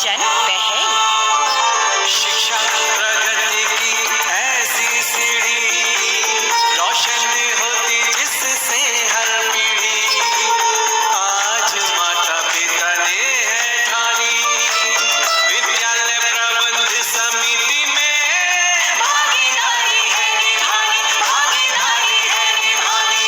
जन पहल। शिक्षा प्रगति की ऐसी सीढ़ी, रोशन होती जिससे हर पीढ़ी। आज माता पिता ने है ठानी, विद्यालय प्रबंध समिति में भागीदारी है निभानी, भागीदारी है निभानी।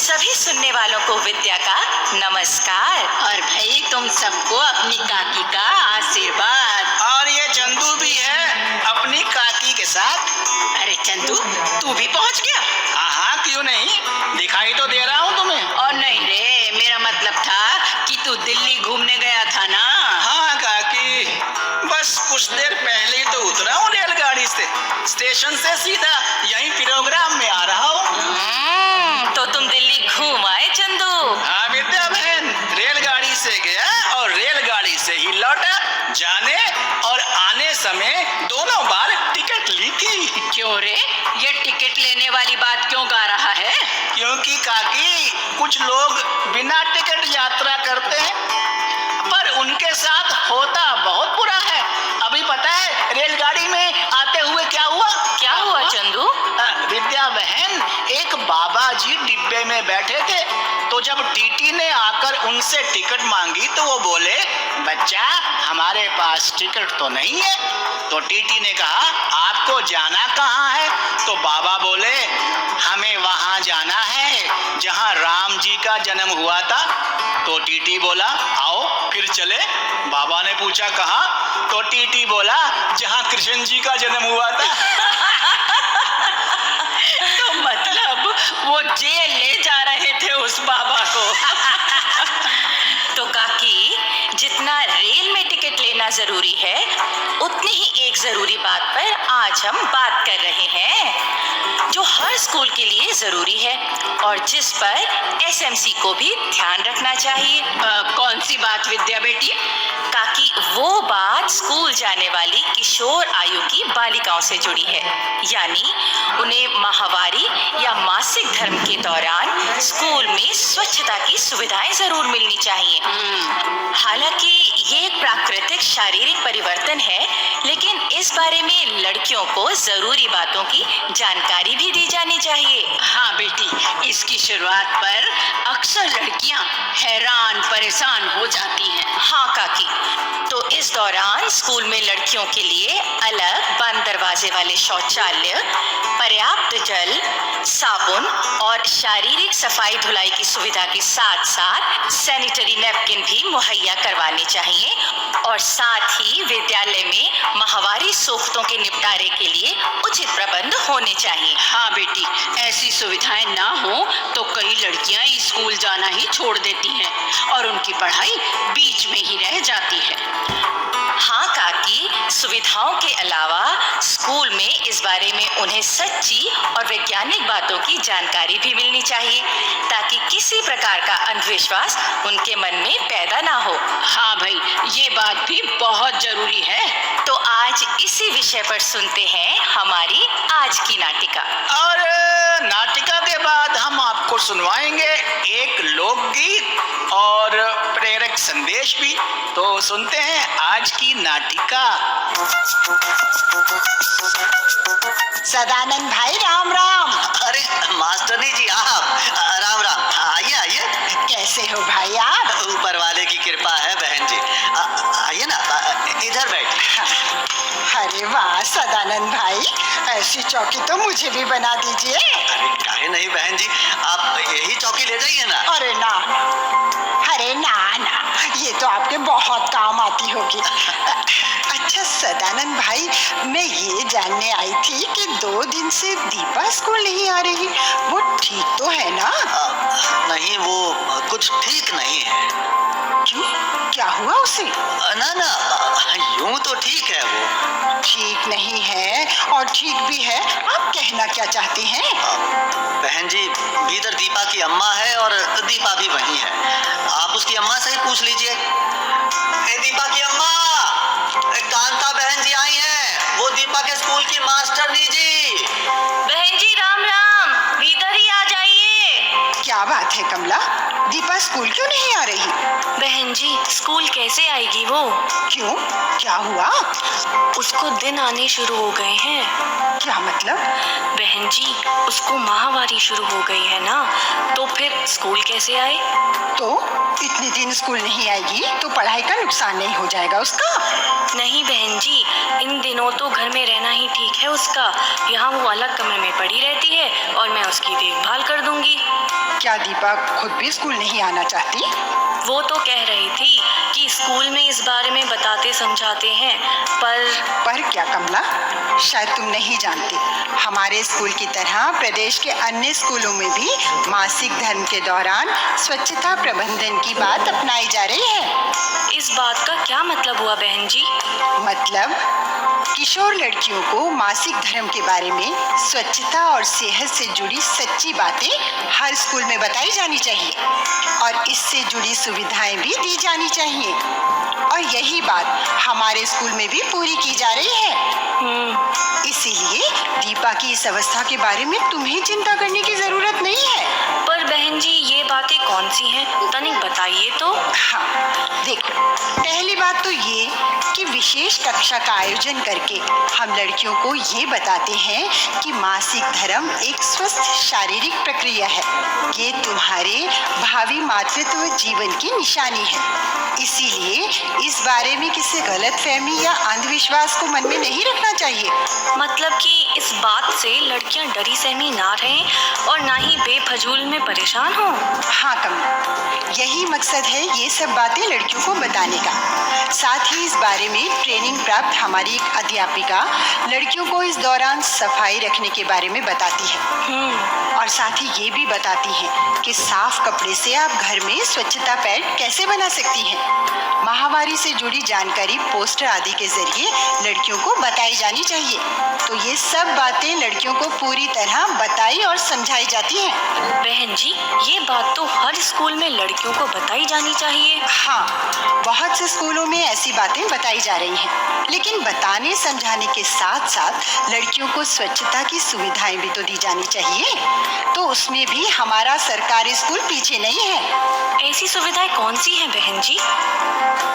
सभी सुनने वालों को विद्या का नमस्कार। और भाई तुम सबको अपनी काकी का आशीर्वाद। और ये चंदू भी है अपनी काकी के साथ। अरे चंदू, तू भी पहुंच गया? हाँ, क्यों नहीं, दिखाई तो दे रहा हूँ तुम्हें। और नहीं रे, मेरा मतलब था कि तू दिल्ली घूमने गया था ना। हाँ काकी, बस कुछ देर पहले ही तो उतरा हूँ रेलगाड़ी से। स्टेशन से सीधा यहीं प्रोग्राम में आ रहा हूँ। तो तुम दिल्ली घूम आए चंदू। हाँ विद्या बहन, रेलगाड़ी से गया और रेलगाड़ी से ही लौटा। जाने और आने समय दोनों बार टिकट ली थी। क्यों रे, ये टिकट लेने वाली बात क्यों गा रहा है? क्योंकि काकी, कुछ लोग बिना टिकट यात्रा करते हैं, पर उनके साथ होता बहुत बुरा है। अभी पता है रेलगाड़ी में आते हुए क्या हुआ? क्या हुआ चंदू? विद्या बहन, एक बाबा जी डिब्बे में बैठे थे, तो जब टीटी ने आकर उनसे टिकट मांगी तो वो बोले, बच्चा हमारे पास टिकट तो नहीं है। तो टीटी ने कहा, आपको जाना कहाँ है? तो बाबा बोले, हमें वहाँ जाना है जहाँ राम जी का जन्म हुआ था। तो टीटी बोला, आओ फिर चले। बाबा ने पूछा कहाँ? तो टीटी बोला, जहाँ कृष्ण जी का जन्म हुआ था। तो मतलब वो जेल ले जा रहे थे उस बाबा को। तो काकी, जितना रेल में टिकट लेना जरूरी है, उतनी ही एक जरूरी बात पर आज हम बात कर रहे हैं, जो हर स्कूल के लिए जरूरी है और जिस पर एसएमसी को भी ध्यान रखना चाहिए। कौन सी बात विद्या बेटी? काकी, वो बात स्कूल जाने वाली किशोर आयु की बालिकाओं से जुड़ी है, यानी उन्हें माहवारी या मासिक धर्म के दौरान स्कूल में स्वच्छता की सुविधाएं जरूर मिलनी चाहिए। हालांकि ये एक प्राकृतिक शारीरिक परिवर्तन है, लेकिन इस बारे में लड़कियों को जरूरी बातों की जानकारी भी दी जानी चाहिए। हाँ बेटी, इसकी शुरुआत पर अक्सर लड़कियां हैरान परेशान हो जाती हैं। हाँ काकी, तो इस दौरान स्कूल में लड़कियों के लिए अलग बंद दरवाजे वाले शौचालय, पर्याप्त जल, साबुन और शारीरिक सफाई धुलाई की सुविधा के साथ साथ सैनिटरी नैपकिन भी मुहैया करवाने चाहिए और साथ ही विद्यालय में माहवारी सोख्तों के निपटारे के लिए उचित प्रबंध होने चाहिए। हाँ बेटी, ऐसी सुविधाएं ना हो तो कई लड़कियां स्कूल जाना ही छोड़ देती हैं और उनकी पढ़ाई बीच में ही रह जाती है। हाँ काकी, सुविधाओं के अलावा स्कूल में इस बारे में उन्हें सच्ची और वैज्ञानिक बातों की जानकारी भी मिलनी चाहिए, ताकि किसी प्रकार का अंधविश्वास उनके मन में पैदा ना हो। हाँ भाई, ये बात भी बहुत जरूरी है। तो आज इसी विषय पर सुनते हैं हमारी आज की नाटिका। और नाटिका के बाद हम आपको सुनवाएंगे एक लोकगीत और प्रेरक संदेश भी। तो सुनते हैं आज की नाटिका। सदानंद भाई राम राम। अरे मास्टरनी जी, आप राम राम। आइए आइए। कैसे हो भाई आप? ऊपर वाले की कृपा है बहन जी। आइए ना, इधर बैठिए। अरे वाह सदानंद भाई, ऐसी चौकी तो मुझे भी बना दीजिए। अरे काहे नहीं बहन जी, आप यही चौकी ले जाइए ना। अरे ना ना, ये तो आपके बहुत काम आती होगी। अच्छा सदानंद भाई, मैं ये जानने आई थी कि 2 दिन से दीपा स्कूल नहीं आ रही, वो ठीक तो है ना? नहीं, वो कुछ ठीक नहीं है। क्यों, क्या हुआ उसे? ना ना, यूं तो ठीक है वो। ठीक नहीं है और ठीक भी है, आप कहना क्या चाहते हैं? बहन जी, भीतर दीपा की अम्मा है और दीपा भी वही है। आप उसकी अम्मा से ही पूछ लीजिए। दीपा की अम्मा, कांता बहन जी आई हैं, वो दीपा के स्कूल की मास्टरनी जी। बहन जी राम राम, भीतर ही आ जाइए। क्या बात है कमला, दीपा स्कूल क्यों नहीं आ रही? बहन बहन जी, स्कूल कैसे आएगी वो? क्यों, क्या हुआ? उसको दिन आने शुरू हो गए हैं। क्या मतलब? बहन जी, उसको माहवारी शुरू हो गई है ना, तो फिर स्कूल कैसे आए? तो इतने दिन स्कूल नहीं आएगी तो पढ़ाई का नुकसान नहीं हो जाएगा उसका? नहीं बहन जी, इन दिनों तो घर में रहना ही ठीक है उसका। यहाँ वो अलग कमरे में पड़ी रहती है और मैं उसकी देखभाल कर दूंगी। क्या दीपा खुद भी स्कूल नहीं आना चाहती? वो तो कह रही थी कि स्कूल में इस बारे में बताते समझाते हैं, पर क्या कमला, शायद तुम नहीं जानती, हमारे स्कूल की तरह प्रदेश के अन्य स्कूलों में भी मासिक धर्म के दौरान स्वच्छता प्रबंधन की बात अपनाई जा रही है। इस बात का क्या मतलब हुआ बहन जी? मतलब किशोर लड़कियों को मासिक धर्म के बारे में स्वच्छता और सेहत से जुड़ी सच्ची बातें हर स्कूल में बताई जानी चाहिए और इससे जुड़ी सुविधाएं भी दी जानी चाहिए। और यही बात हमारे स्कूल में भी पूरी की जा रही है। इसीलिए दीपा की इस अवस्था के बारे में तुम्हें चिंता करने की जरूरत नहीं है। पर बहन जी, ये बातें कौन सी हैं? तनिक बताइए तो। हाँ, देखो, पहली बात तो ये कि विशेष कक्षा का आयोजन करके हम लड़कियों को ये बताते हैं कि मासिक धर्म एक स्वस्थ शारीरिक प्रक्रिया है। ये तुम्हारे भावी मातृत्व जीवन की निशानी है। इसीलिए इस बारे में किसी गलतफहमी या अंधविश्वास को मन में नहीं रखना चाहिए। मतलब कि इस बात से लड़कियां डरी सहमी ना रहें और ना ही बेफजूल में परेशान हों। हाँ कमला, यही मकसद है ये सब बातें लड़कियों को बताने का। साथ ही इस बारे में ट्रेनिंग प्राप्त हमारी एक अध्यापिका लड़कियों को इस दौरान सफाई रखने के बारे में बताती है और साथ ही ये भी बताती है कि साफ कपड़े से आप घर में स्वच्छता पैड कैसे बना सकती हैं। माहवारी से जुड़ी जानकारी पोस्टर आदि के जरिए लड़कियों को बताई जानी चाहिए। तो ये सब बातें लड़कियों को पूरी तरह बताई और समझाई जाती हैं। बहन जी, ये बात तो हर स्कूल में लड़कियों को बताई जानी चाहिए। हाँ, बहुत से स्कूलों में ऐसी बातें बताई जा रही हैं, लेकिन बताने समझाने के साथ साथ लड़कियों को स्वच्छता की सुविधाएं भी तो दी जानी चाहिए। तो उसमें भी हमारा सरकारी स्कूल पीछे नहीं है। ऐसी सुविधाएं कौन सी हैं बहन जी?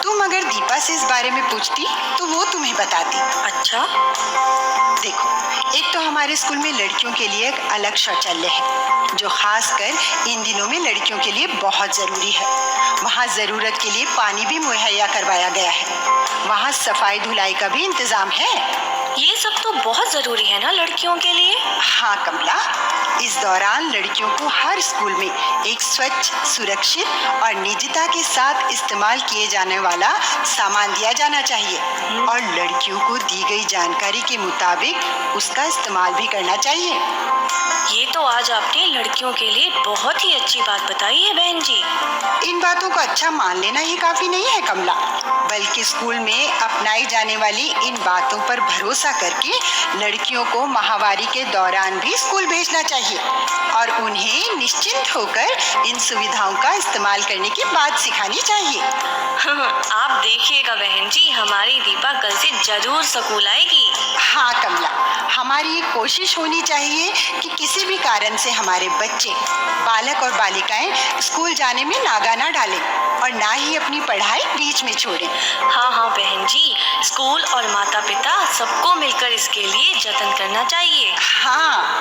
तुम अगर दीपा से इस बारे में पूछती तो वो तुम्हें बताती। अच्छा, देखो, एक तो हमारे स्कूल में लड़कियों के लिए एक अलग शौचालय है जो खासकर इन दिनों में लड़कियों के लिए बहुत जरूरी है। वहाँ जरूरत के लिए पानी भी मुहैया करवाया गया है। वहाँ सफाई धुलाई का भी इंतजाम है। ये सब तो बहुत जरूरी है ना लड़कियों के लिए। हाँ कमला, इस दौरान लड़कियों को हर स्कूल में एक स्वच्छ, सुरक्षित और निजता के साथ इस्तेमाल किए जाने वाला सामान दिया जाना चाहिए और लड़कियों को दी गई जानकारी के मुताबिक उसका इस्तेमाल भी करना चाहिए। ये तो आज आपने लड़कियों के लिए बहुत ही अच्छी बात बताई है बहन जी। इन बातों को अच्छा मान लेना ही काफी नहीं है कमला, बल्कि स्कूल में अपनाई जाने वाली इन बातों पर भरोसा करके लड़कियों को माहवारी के दौरान भी स्कूल भेजना चाहिए और उन्हें निश्चिंत होकर इन सुविधाओं का इस्तेमाल करने की बात सिखानी चाहिए। आप देखिएगा बहन जी, हमारी दीपा कल से जरूर स्कूल आएगी। हाँ कमला, हमारी ये कोशिश होनी चाहिए कि किसी भी कारण से हमारे बच्चे, बालक और बालिकाएं स्कूल जाने में नागा ना डालें और ना ही अपनी पढ़ाई बीच में छोड़ें। हाँ बहन जी, स्कूल और माता पिता सबको मिलकर इसके लिए जतन करना चाहिए। हाँ।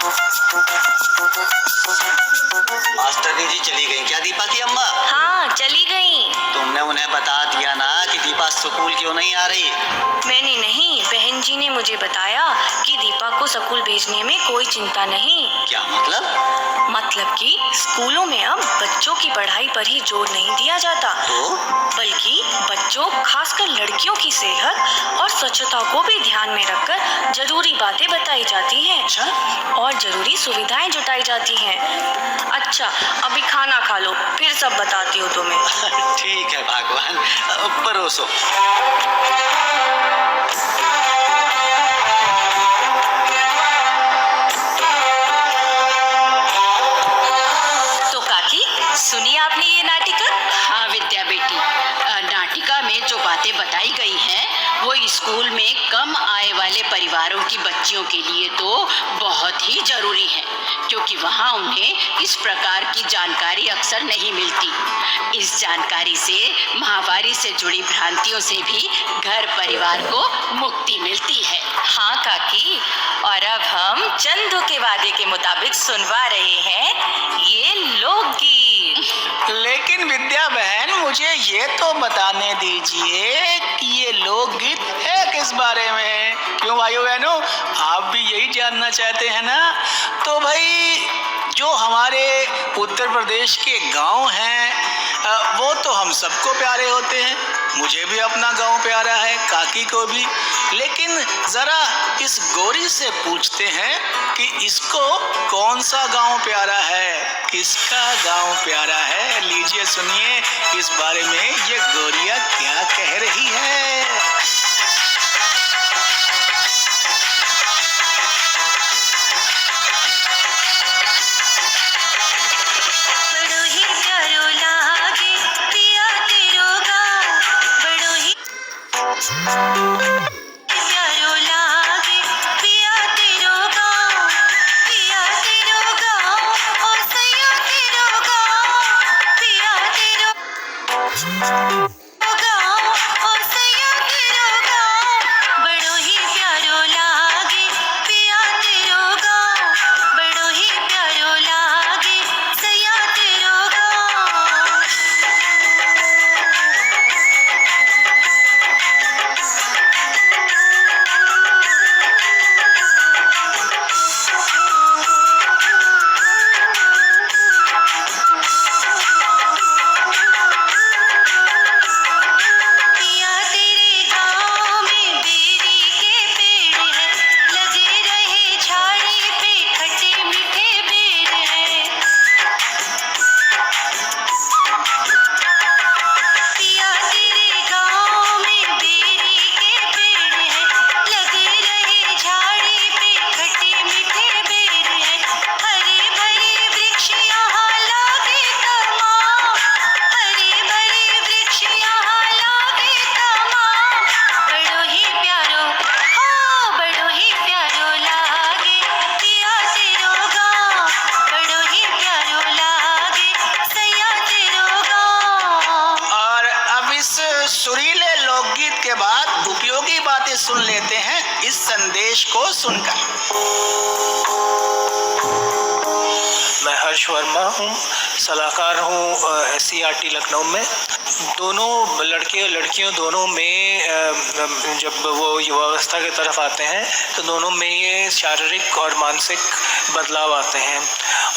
मास्टरनी जी चली गई क्या दीपा की अम्मा? हाँ, चली गई। तुमने उन्हें बता दिया ना कि दीपा स्कूल क्यों नहीं आ रही? मैंने नहीं, बहन जी ने मुझे बताया कि दीपा को स्कूल भेजने में कोई चिंता नहीं। क्या मतलब कि स्कूलों में अब बच्चों की पढ़ाई पर ही जोर नहीं दिया जाता, तो बल्कि बच्चों, खासकर लड़कियों की सेहत और स्वच्छता को भी ध्यान में रखकर जरूरी बातें बताई जाती हैं। अच्छा, और जरूरी सुविधाएं जुटाई जाती हैं। अच्छा, अभी खाना खा लो, फिर सब बताती हूँ तुम्हें। ठीक है भगवान, परोसो। तो काकी, सुनिए आपने ये नाटिका? हाँ विद्या बेटी, नाटिका में जो बातें बताई गई हैं वो स्कूल में कम आय वाले परिवारों की बच्चियों के लिए तो बहुत ही जरूरी है, क्योंकि वहाँ उन्हें इस प्रकार की जानकारी अक्सर नहीं मिलती। इस जानकारी से माहवारी से जुड़ी भ्रांतियों से भी घर परिवार को मुक्ति मिलती है। हाँ काकी, और अब हम चंदू के वादे के मुताबिक सुनवा रहे हैं ये लोकगीत। लेकिन विद्या बहन, मुझे ये तो बताने दीजिए कि ये लोकगीत है किस बारे में? क्यों भाइयों बहनों, आप भी यही जानना चाहते हैं ना? तो भाई, जो हमारे उत्तर प्रदेश के गांव हैं वो तो हम सबको प्यारे होते हैं। मुझे भी अपना गांव प्यारा है, काकी को भी। लेकिन जरा इस गोरी से पूछते हैं कि इसको कौन सा गांव प्यारा है, किसका गांव प्यारा है। लीजिए सुनिए इस बारे में ये गोरिया क्या कह रही है। बड़ो ही प्यारो लागे पिया तेरो गाँव, बड़ो ही प्यारो लागे पिया तेरो गाँव, पिया तेरो गाँव, ओ सैया तेरो गाँव, पिया तेरो गाँव, ओ सैया तेरो गाँव, बड़ो ही प्यारो लागे पिया तेरो गाँव, बड़ो ही प्यारो लागे सैया तेरो गाँव। पिया तेरे गाँव में बेरी के पेड़ है, लगे रहे झाड़ी पे खट्टे मीठे बेर है। पिया तेरे गाँव में बेरी के पेड़ है, लगे रहे झाड़ी पे खट्टे मीठे बेर है। हरे भरे वृक्ष यहाँ लागे तमाम, हरे भरे वृक्ष यहाँ लागे तमाम, बड़ो ही प्यारो, हाँ बड़ो ही प्यारो लागे पिया तेरो गाँव, बड़ो ही प्यारो लागे सैया तेरो गाँव। और अब इस सुरीले लोकगीत के बाद उपयोगी बातें सुन लेते हैं इस संदेश को सुनकर। मैं हर्ष वर्मा हूँ, सलाहकार हूँ SCERT लखनऊ में। दोनों लड़के और लड़कियों दोनों में जब वो युवावस्था की तरफ आते हैं तो दोनों में ये शारीरिक और मानसिक बदलाव आते हैं।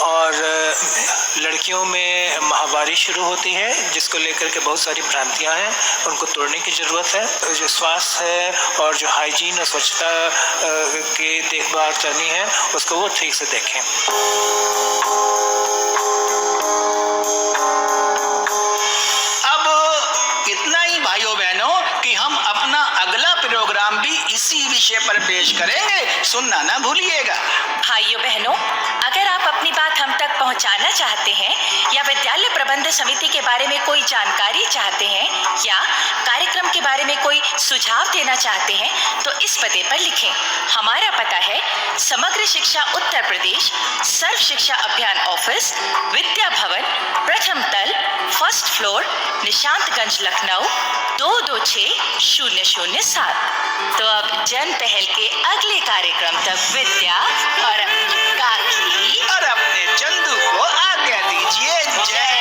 और लड़कियों में माहवारी शुरू होती है, जिसको लेकर के बहुत सारी भ्रांतियाँ हैं, उनको तोड़ने की ज़रूरत है। जो स्वास्थ्य है और जो हाइजीन और स्वच्छता की देखभाल करनी है उसको वो ठीक से देखें। अब इतना ही भाइयों बहनों कि हम अपना अगला प्रोग्राम भी इसी विषय पर पेश करेंगे, सुनना ना भूलिएगा। भाइयों बहनों, अगर आप अपनी बात हम तक पहुंचाना चाहते हैं या विद्यालय प्रबंध समिति के बारे में कोई जानकारी चाहते हैं या कार्यक्रम के बारे में कोई सुझाव देना चाहते हैं तो इस पते पर लिखें। हमारा पता है समग्र शिक्षा उत्तर प्रदेश, सर्व शिक्षा अभियान ऑफिस, विद्या भवन, प्रथम तल, फर्स्ट फ्लोर, निशांतगंज, लखनऊ 226007। तो अब जन पहल के अगले कार्यक्रम तक विद्या और अपनी काकी और अपने चंदू को आज्ञा दीजिए। जय